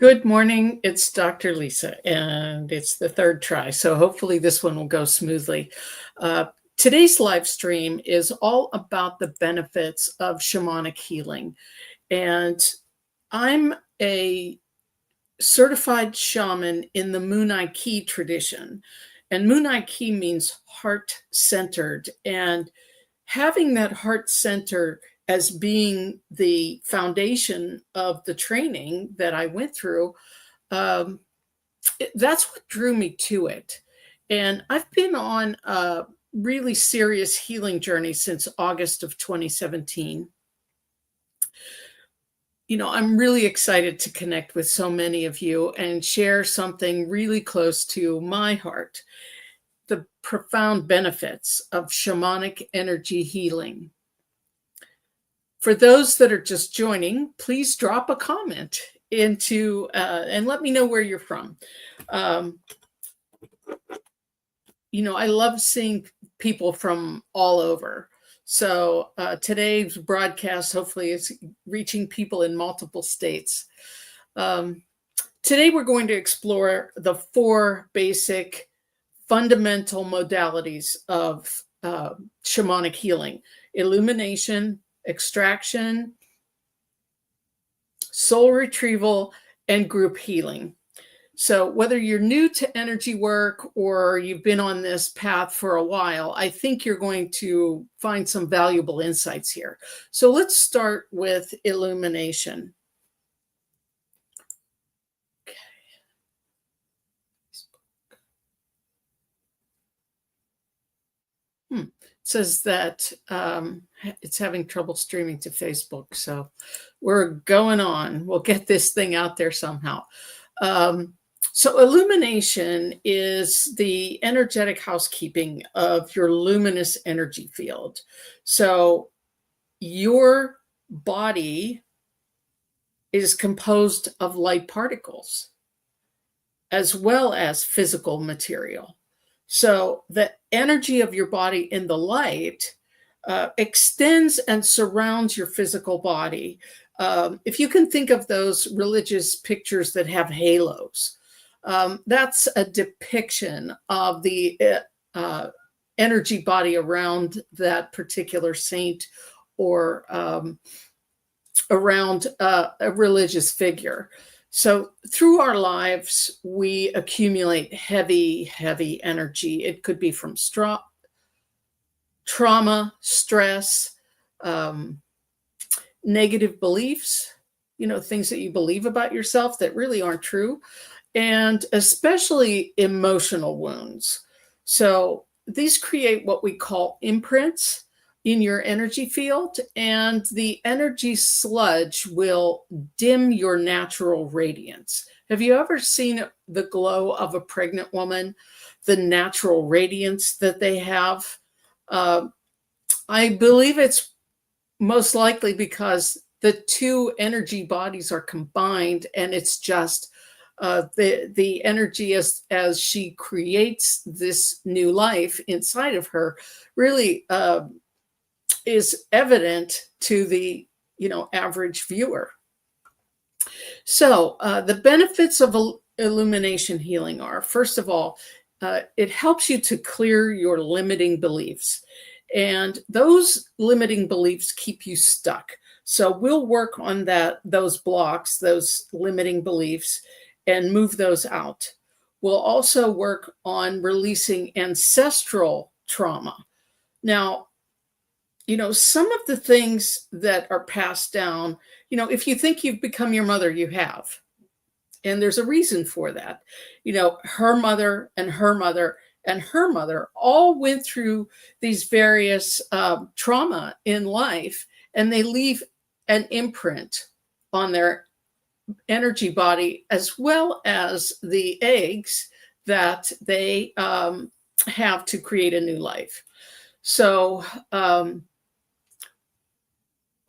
Good morning. It's Dr. Lisa, and it's the third try. So hopefully this one will go smoothly. Uh, Today's live stream is all about the benefits of shamanic healing. And I'm a certified shaman in the Munai Ki tradition. And Munai Ki means heart centered. And having that heart center as being the foundation of the training that I went through, um, that's what drew me to it. And I've been on a really serious healing journey since August of 2017. I'm really excited to connect with so many of you and share something really close to my heart: the profound benefits of shamanic energy healing. For those that are just joining, please drop a comment into and let me know where you're from. Um, I love seeing people from all over. So today's broadcast hopefully is reaching people in multiple states. Today we're going to explore the four basic fundamental modalities of shamanic healing: illumination, extraction, soul retrieval, and group healing. So whether you're new to energy work or you've been on this path for a while, I think you're going to find some valuable insights here. So let's start with illumination. It says that it's having trouble streaming to Facebook. So we're going on. We'll get this thing out there somehow. So illumination is the energetic housekeeping of your luminous energy field. So your body is composed of light particles as well as physical material. So the energy of your body in the light extends and surrounds your physical body. If you can think of those religious pictures that have halos, that's a depiction of the energy body around that particular saint or around a religious figure. So through our lives, we accumulate heavy, heavy energy. It could be from trauma, stress, negative beliefs, things that you believe about yourself that really aren't true, and especially emotional wounds. So these create what we call imprints in your energy field, and the energy sludge will dim your natural radiance. Have you ever seen the glow of a pregnant woman, the natural radiance that they have? I believe it's most likely because the two energy bodies are combined, and it's just the energy as she creates this new life inside of her really is evident to the average viewer. So the benefits of illumination healing are, first of all, it helps you to clear your limiting beliefs, and those limiting beliefs keep you stuck. So we'll work on those blocks, those limiting beliefs, and move those out. We'll also work on releasing ancestral trauma. Now, some of the things that are passed down, if you think you've become your mother, you have. And there's a reason for that. Her mother and her mother and her mother all went through these various trauma in life, and they leave an imprint on their energy body as well as the eggs that they have to create a new life. So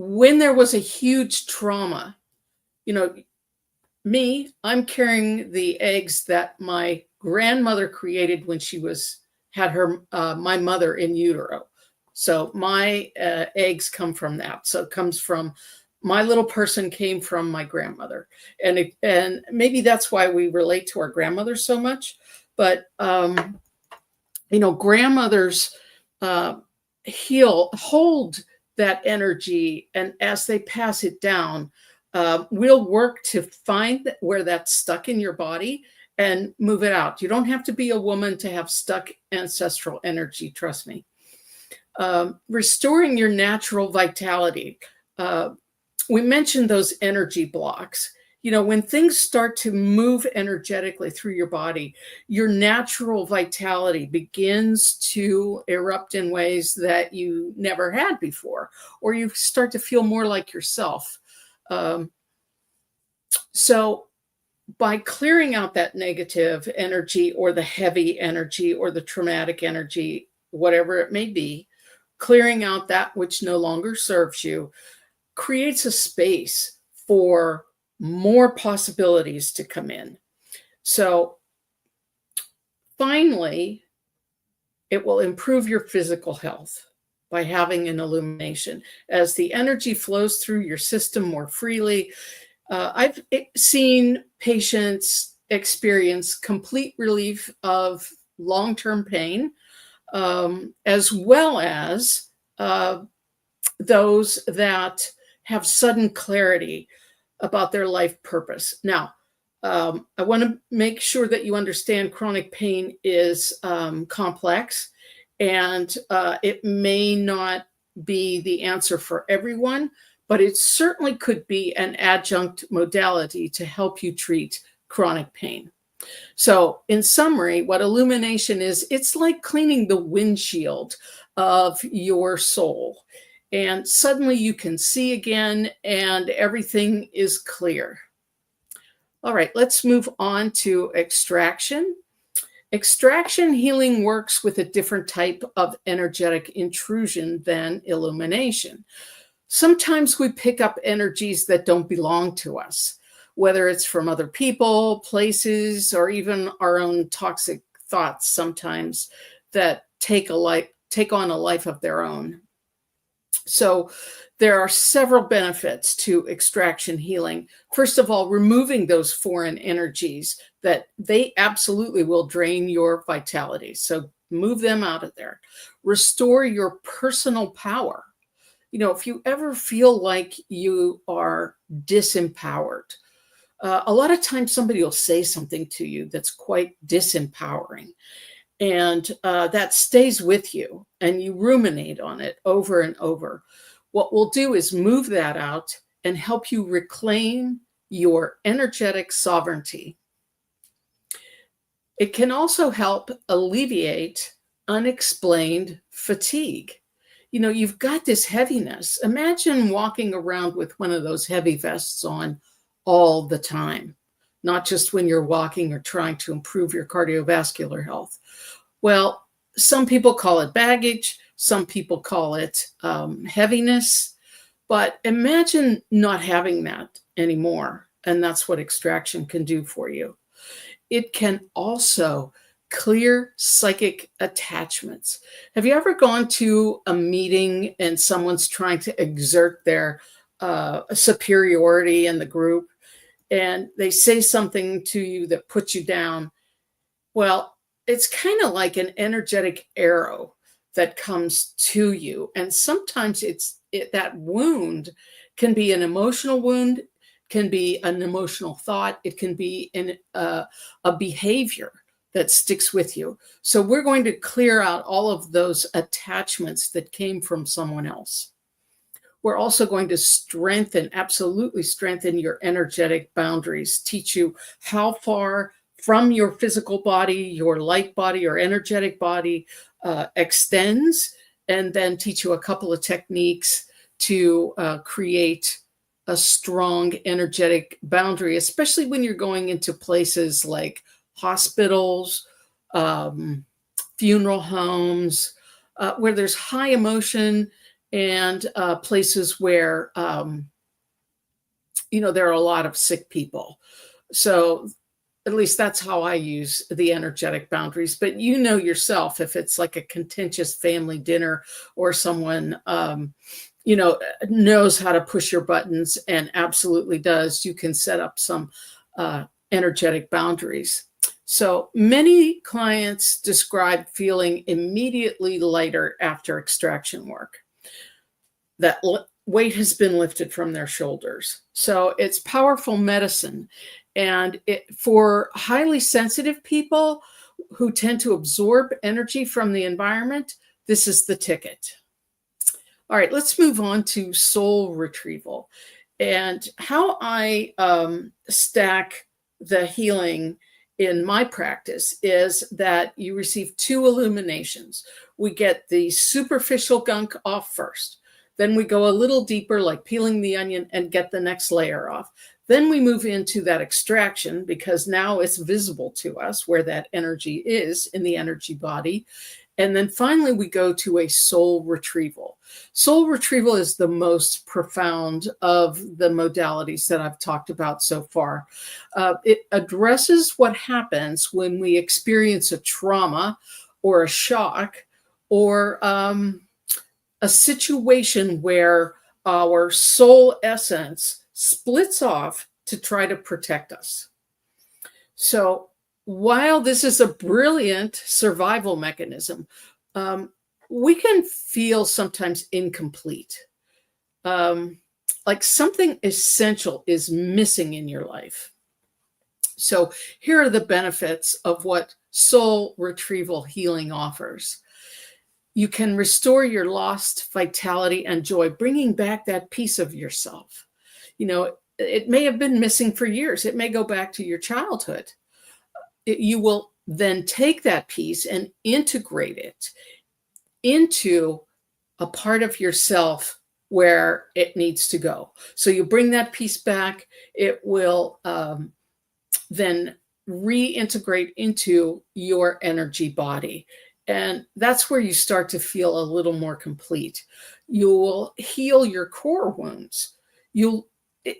when there was a huge trauma, I'm carrying the eggs that my grandmother created when she had my mother in utero. So my eggs come from that. So it comes from my little person came from my grandmother, and maybe that's why we relate to our grandmothers so much. But grandmothers uh, hold that energy, and as they pass it down, we'll work to find where that's stuck in your body and move it out. You don't have to be a woman to have stuck ancestral energy, trust me. Restoring your natural vitality. We mentioned those energy blocks. When things start to move energetically through your body, your natural vitality begins to erupt in ways that you never had before, or you start to feel more like yourself. So by clearing out that negative energy, or the heavy energy, or the traumatic energy, whatever it may be, clearing out that which no longer serves you creates a space for more possibilities to come in. So finally, it will improve your physical health by having an illumination. As the energy flows through your system more freely, I've seen patients experience complete relief of long-term pain, as well as those that have sudden clarity about their life purpose. Now, I want to make sure that you understand chronic pain is complex, and it may not be the answer for everyone, but it certainly could be an adjunct modality to help you treat chronic pain. So in summary, what illumination is, it's like cleaning the windshield of your soul. And suddenly you can see again, and everything is clear. All right, let's move on to extraction. Extraction healing works with a different type of energetic intrusion than illumination. Sometimes we pick up energies that don't belong to us, whether it's from other people, places, or even our own toxic thoughts sometimes that take on a life of their own. So there are several benefits to extraction healing. First of all, removing those foreign energies that they absolutely will drain your vitality. So move them out of there. Restore your personal power. If you ever feel like you are disempowered, a lot of times somebody will say something to you that's quite disempowering. And that stays with you, and you ruminate on it over and over. What we'll do is move that out and help you reclaim your energetic sovereignty. It can also help alleviate unexplained fatigue. You've got this heaviness. Imagine walking around with one of those heavy vests on all the time, not just when you're walking or trying to improve your cardiovascular health. Well, some people call it baggage. Some people call it heaviness. But imagine not having that anymore. And that's what extraction can do for you. It can also clear psychic attachments. Have you ever gone to a meeting and someone's trying to exert their superiority in the group, and they say something to you that puts you down? Well, it's kind of like an energetic arrow that comes to you. And sometimes that wound can be an emotional wound, can be an emotional thought. It can be a behavior that sticks with you. So we're going to clear out all of those attachments that came from someone else. We're also going to absolutely strengthen your energetic boundaries, teach you how far from your physical body, your light body, or energetic body extends, and then teach you a couple of techniques to create a strong energetic boundary, especially when you're going into places like hospitals, funeral homes, where there's high emotion, and places where, there are a lot of sick people. So at least that's how I use the energetic boundaries. But yourself, if it's like a contentious family dinner, or someone, knows how to push your buttons and absolutely does. You can set up some energetic boundaries. So many clients describe feeling immediately lighter after extraction work. That weight has been lifted from their shoulders. So it's powerful medicine. And for highly sensitive people who tend to absorb energy from the environment, this is the ticket. All right, let's move on to soul retrieval. And how I stack the healing in my practice is that you receive 2 illuminations. We get the superficial gunk off first. Then we go a little deeper, like peeling the onion, and get the next layer off. Then we move into that extraction, because now it's visible to us where that energy is in the energy body. And then finally, we go to a soul retrieval. Soul retrieval is the most profound of the modalities that I've talked about so far. It addresses what happens when we experience a trauma or a shock or a situation where our soul essence splits off to try to protect us. So while this is a brilliant survival mechanism, we can feel sometimes incomplete, like something essential is missing in your life. So here are the benefits of what soul retrieval healing offers. You can restore your lost vitality and joy, bringing back that piece of yourself. It may have been missing for years. It may go back to your childhood. You will then take that piece and integrate it into a part of yourself where it needs to go. So you bring that piece back. It will then reintegrate into your energy body. And that's where you start to feel a little more complete. You will heal your core wounds.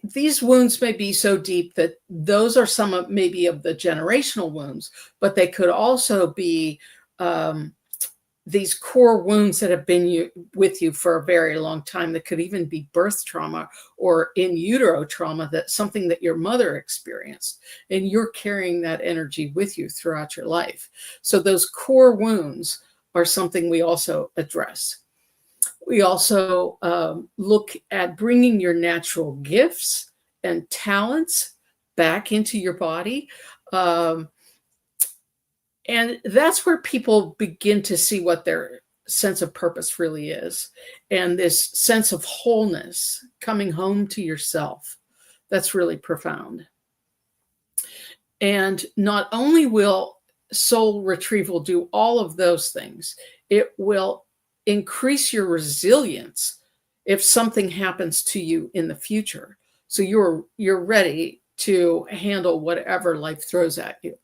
These wounds may be so deep that those are some of maybe of the generational wounds, but they could also be these core wounds that have been with you for a very long time, that could even be birth trauma or in utero trauma, that's something that your mother experienced, and you're carrying that energy with you throughout your life. So those core wounds are something we also address. We also look at bringing your natural gifts and talents back into your body. And that's where people begin to see what their sense of purpose really is. And this sense of wholeness, coming home to yourself, that's really profound. And not only will soul retrieval do all of those things, it will increase your resilience if something happens to you in the future. So you're ready to handle whatever life throws at you.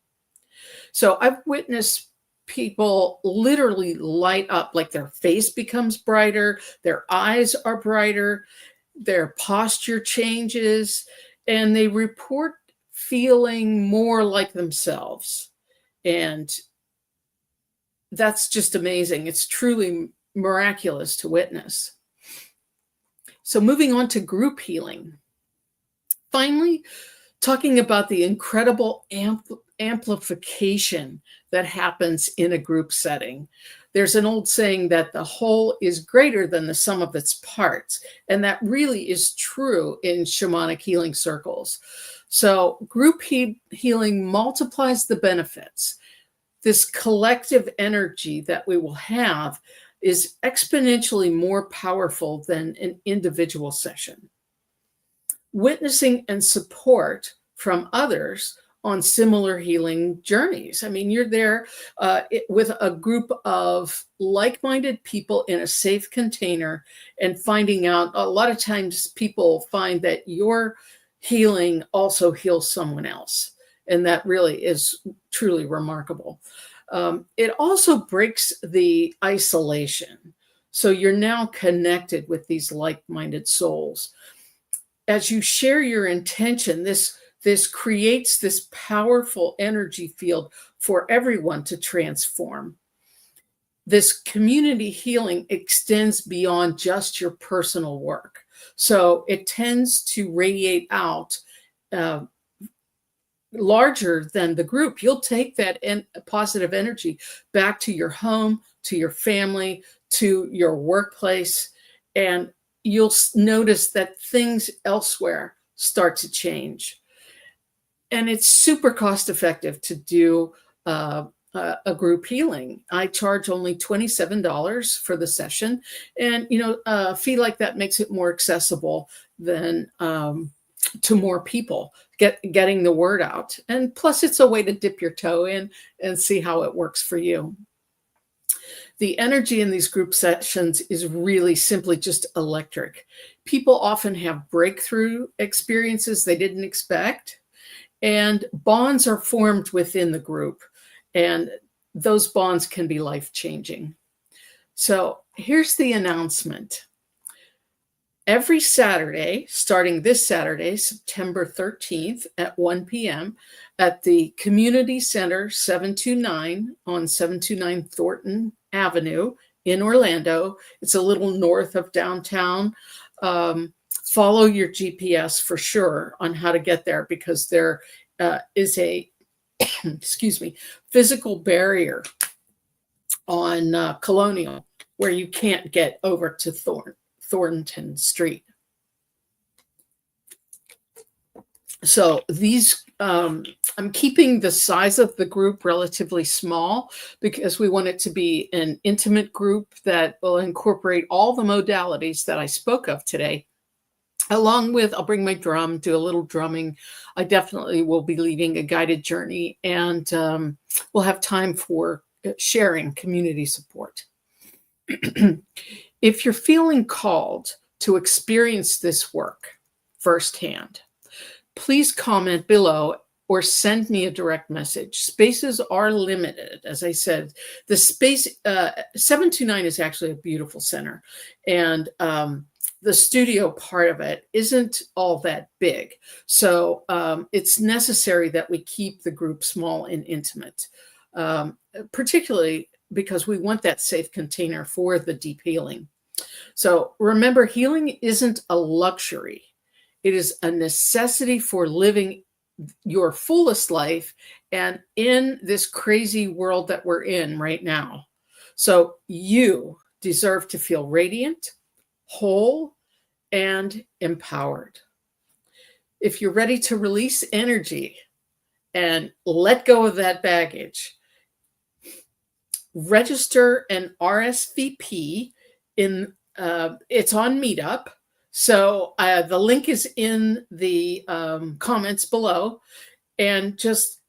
So I've witnessed people literally light up, like their face becomes brighter, their eyes are brighter, their posture changes, and they report feeling more like themselves. And that's just amazing. It's truly miraculous to witness. So moving on to group healing. Finally, talking about the incredible amplification that happens in a group setting. There's an old saying that the whole is greater than the sum of its parts. And that really is true in shamanic healing circles. So group healing multiplies the benefits. This collective energy that we will have is exponentially more powerful than an individual session. Witnessing and support from others on similar healing journeys. I mean, you're there with a group of like-minded people in a safe container, and finding out, a lot of times people find that your healing also heals someone else. And that really is truly remarkable. It also breaks the isolation. So you're now connected with these like-minded souls. As you share your intention, this creates this powerful energy field for everyone to transform. this community healing extends beyond just your personal work. So it tends to radiate out uh, larger than the group. You'll take that positive energy back to your home, to your family, to your workplace, and you'll notice that things elsewhere start to change. And it's super cost effective to do a group healing. I charge only $27 for the session, and a fee like that makes it more accessible than to more people, getting the word out. And plus, it's a way to dip your toe in and see how it works for you. The energy in these group sessions is really simply just electric. People often have breakthrough experiences they didn't expect, and bonds are formed within the group, and those bonds can be life-changing. So here's the announcement. Every Saturday, starting this Saturday, September 13th at 1 p.m. at the Community Center 729 on 729 Thornton Avenue in Orlando. It's a little north of downtown. Follow your GPS for sure on how to get there, because there is a physical barrier on Colonial where you can't get over to Thornton Street. So these, I'm keeping the size of the group relatively small because we want it to be an intimate group that will incorporate all the modalities that I spoke of today. Along with, I'll bring my drum, do a little drumming. I definitely will be leading a guided journey, and we'll have time for sharing community support. If you're feeling called to experience this work firsthand, please comment below or send me a direct message. Spaces are limited. As I said, the space 729 is actually a beautiful center, and the studio part of it isn't all that big. So it's necessary that we keep the group small and intimate, particularly because we want that safe container for the deep healing. So remember, healing isn't a luxury. It is a necessity for living your fullest life and in this crazy world that we're in right now. So you deserve to feel radiant, whole, and empowered. If you're ready to release energy and let go of that baggage, register an RSVP in it's on Meetup. So the link is in the comments below, and just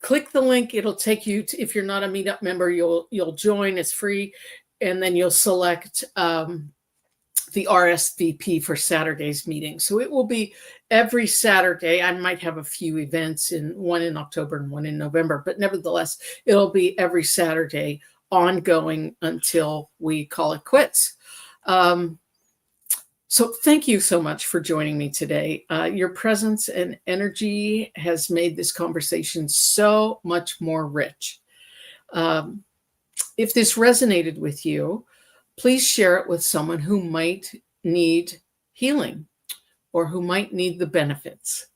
click the link. It'll take you to, if you're not a Meetup member, you'll join. It's free, and then you'll select the RSVP for Saturday's meeting. So it will be every Saturday. I might have a few events, one in October and one in November, but nevertheless, it'll be every Saturday ongoing until we call it quits. So thank you so much for joining me today. Your presence and energy has made this conversation so much more rich. If this resonated with you, please share it with someone who might need healing or who might need the benefits.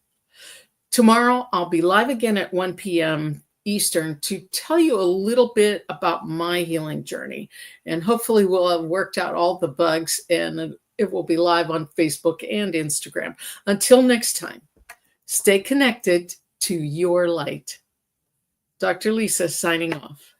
Tomorrow, I'll be live again at 1 p.m. Eastern to tell you a little bit about my healing journey. And hopefully we'll have worked out all the bugs, and it will be live on Facebook and Instagram. Until next time, stay connected to your light. Dr. Lisa signing off.